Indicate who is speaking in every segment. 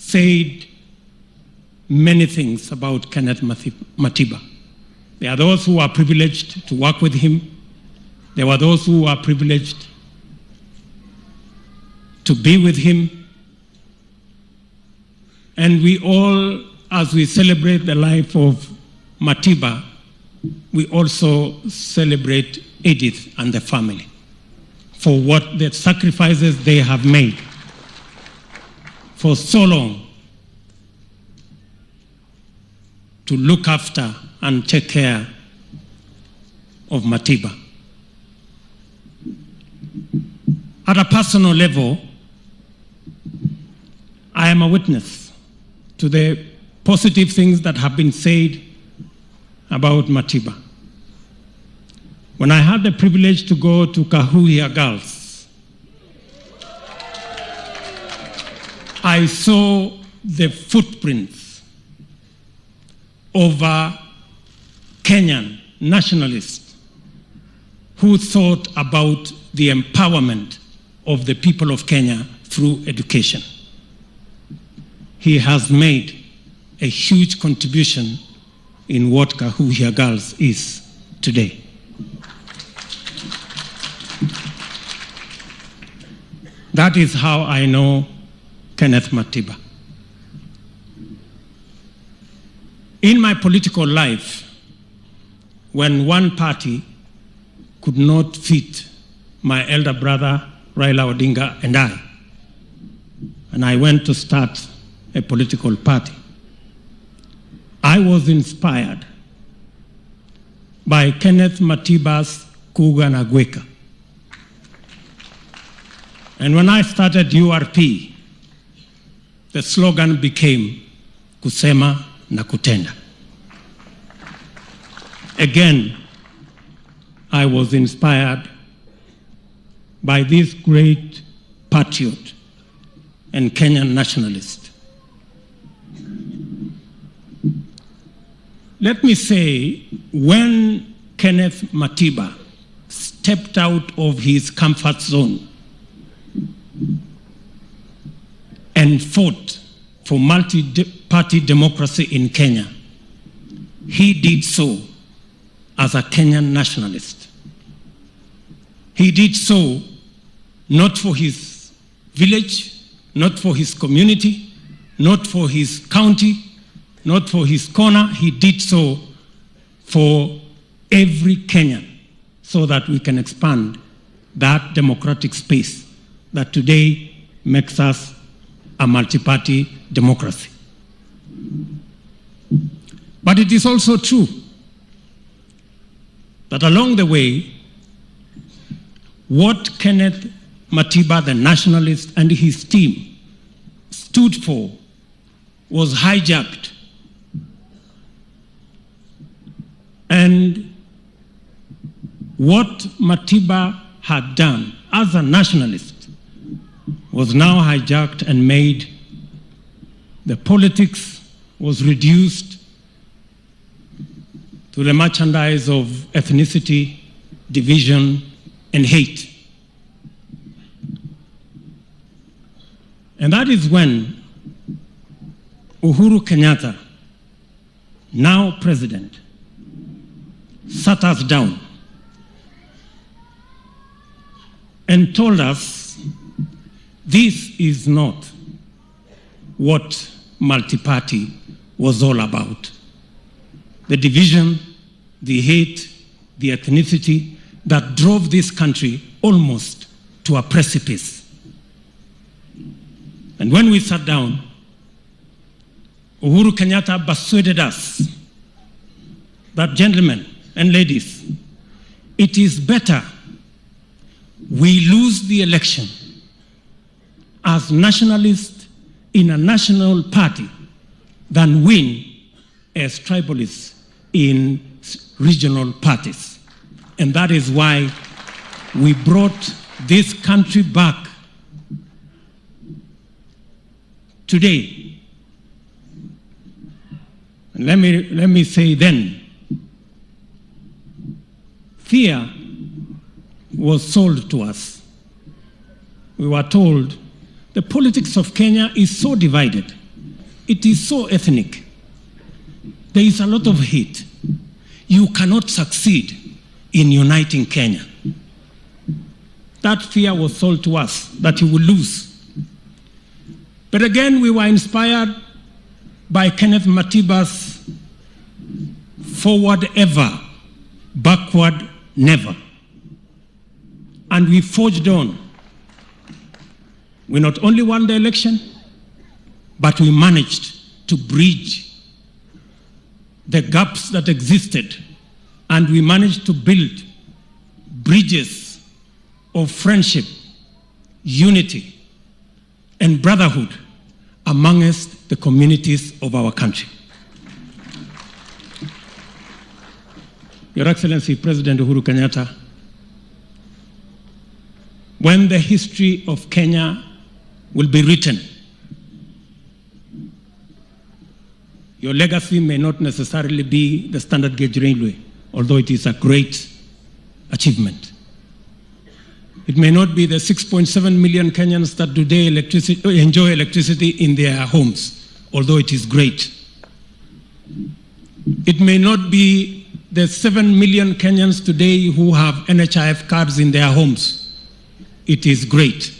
Speaker 1: said many things about Kenneth Matiba. There are those who are privileged to work with him. There were those who are privileged to be with him. And we all, as we celebrate the life of Matiba, we also celebrate Edith and the family for what the sacrifices they have made for so long to look after and take care of Matiba. At a personal level, I am a witness to the positive things that have been said about Matiba. When I had the privilege to go to Kahuia Girls, I saw the footprints of a Kenyan nationalist who thought about the empowerment of the people of Kenya through education. He has made a huge contribution in what Kahuia Girls is today. That is how I know Kenneth Matiba. In my political life, when one party could not fit my elder brother Raila Odinga and I went to start a political party, I was inspired by Kenneth Matiba's Kuga na Gweka. And when I started URP, the slogan became Kusema na Kutenda. Again, I was inspired by this great patriot and Kenyan nationalist. Let me say, when Kenneth Matiba stepped out of his comfort zone and fought for multi-party democracy in Kenya, he did so as a Kenyan nationalist. He did so not for his village, not for his community, not for his county, not for his corner. He did so for every Kenyan so that we can expand that democratic space that today makes us a multi-party democracy. But it is also true that along the way, what Kenneth Matiba, the nationalist, and his team stood for was hijacked. And what Matiba had done as a nationalist was now hijacked and made. The politics was reduced to the merchandise of ethnicity, division, and hate. And that is when Uhuru Kenyatta, now president, sat us down and told us this is not what multi-party was all about. The division, the hate, the ethnicity that drove this country almost to a precipice. And when we sat down, Uhuru Kenyatta persuaded us that, gentlemen and ladies, it is better we lose the election as nationalists in a national party than win as tribalists in regional parties. And that is why we brought this country back today. And let me say then, fear was sold to us. We were told the politics of Kenya is so divided. it is so ethnic. There is a lot of hate. You cannot succeed in uniting Kenya. That fear was sold to us, that you will lose. But again, we were inspired by Kenneth Matiba's forward ever, backward never. And we forged on. We not only won the election, but we managed to bridge the gaps that existed, and we managed to build bridges of friendship, unity, and brotherhood amongst the communities of our country. Your Excellency, President Uhuru Kenyatta, when the history of Kenya will be written, your legacy may not necessarily be the standard gauge railway, although it is a great achievement. It may not be the 6.7 million Kenyans that today enjoy electricity in their homes, although it is great. It may not be the 7 million Kenyans today who have NHIF cards in their homes. It is great.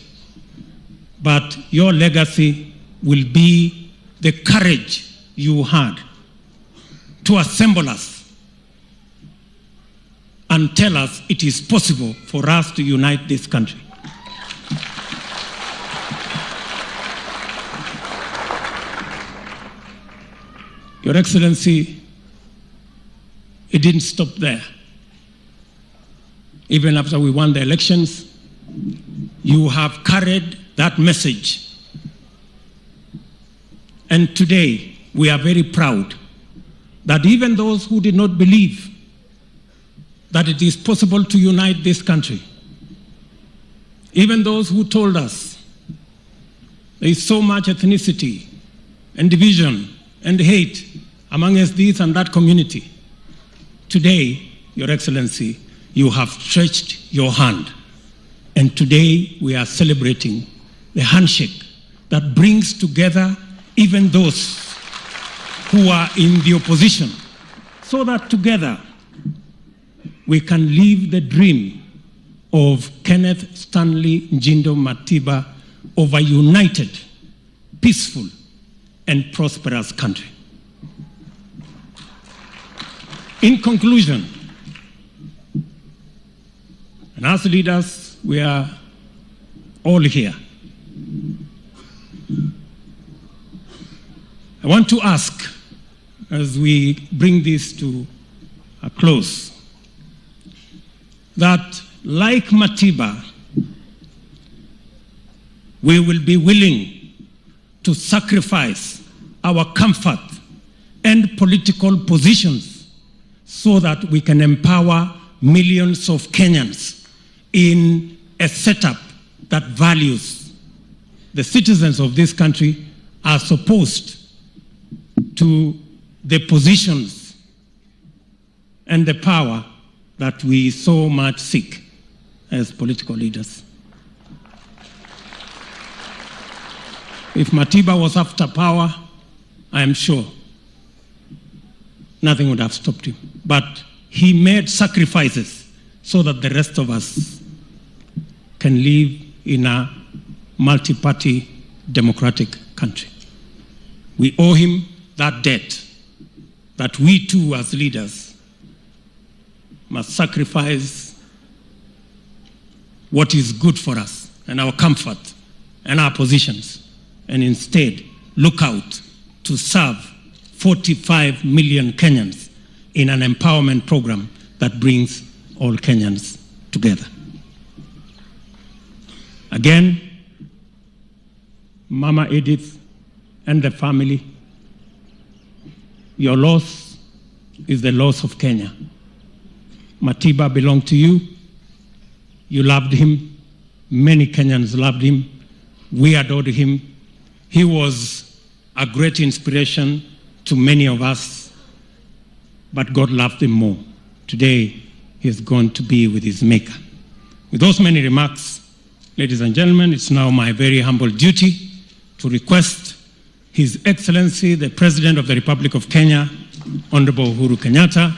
Speaker 1: But your legacy will be the courage you had to assemble us and tell us it is possible for us to unite this country. Your Excellency, it didn't stop there. Even after we won the elections, you have carried that message. And today, we are very proud that even those who did not believe that it is possible to unite this country, even those who told us there is so much ethnicity and division and hate amongst this and that community, today, Your Excellency, you have stretched your hand. And today we are celebrating the handshake that brings together even those who are in the opposition, so that together we can live the dream of Kenneth Stanley Njindo Matiba of a united, peaceful, and prosperous country. In conclusion, and as leaders, we are all here. I want to ask, as we bring this to a close, that like Matiba, we will be willing to sacrifice our comfort and political positions so that we can empower millions of Kenyans in a setup that values the citizens of this country as opposed to the positions and the power that we so much seek as political leaders. If Matiba was after power, I am sure nothing would have stopped him. But he made sacrifices so that the rest of us can live in a multi-party democratic country. We owe him that debt, that we too as leaders must sacrifice what is good for us and our comfort and our positions, and instead look out to serve 45 million Kenyans in an empowerment program that brings all Kenyans together. Again, Mama Edith and the family, your loss is the loss of Kenya. Matiba belonged to you. You loved him. Many Kenyans loved him. We adored him. He was a great inspiration to many of us, but God loved him more. Today, he's gone to be with his Maker. With those many remarks, ladies and gentlemen, it's now my very humble duty to request His Excellency, the President of the Republic of Kenya, Honorable Uhuru Kenyatta,